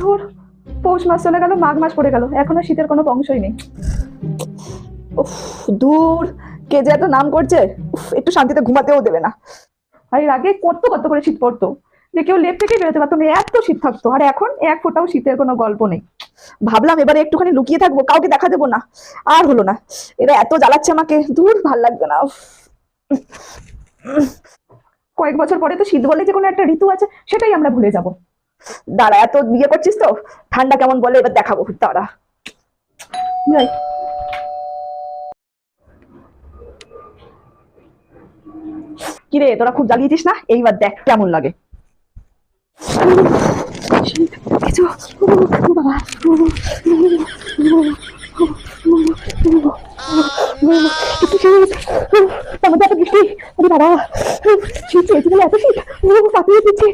ধুর, পৌষ মাস চলে গেল, মাঘ মাস পড়ে গেল, এখনো শীতের কোনো বংশই নেই। উফ, দূর, কে যে এত নাম করছে, একটু শান্তিতে ঘুমাতেও দেবে না। আর এর আগে কত কত করে শীত পড়তো, যে কেউ লেপ থেকে বেরোতে পারতো না, এত শীত থাকতো। আর এখন এক ফোঁটাও শীতের কোনো গল্প নেই। ভাবলাম এবারে একটুখানি লুকিয়ে থাকবো, কাউকে দেখা দেবো না, আর হলো না। এরা এত জ্বালাচ্ছে আমাকে, দূর, ভাল লাগবে না। কয়েক বছর পরে তো শীত বলে যে কোনো একটা ঋতু আছে, সেটাই আমরা ভুলে যাব। দাঁড়া, এত বিয়ে করছিস তো, ঠান্ডা কেমন বলে এবার দেখাবো, দাঁড়া। যাই। কিরে, তোরা খুব জ্বালিয়েছিস না, এইবার দেখ কেমন লাগে। বাবা, শীত, এত শীত, কাঁপিয়ে দিচ্ছে।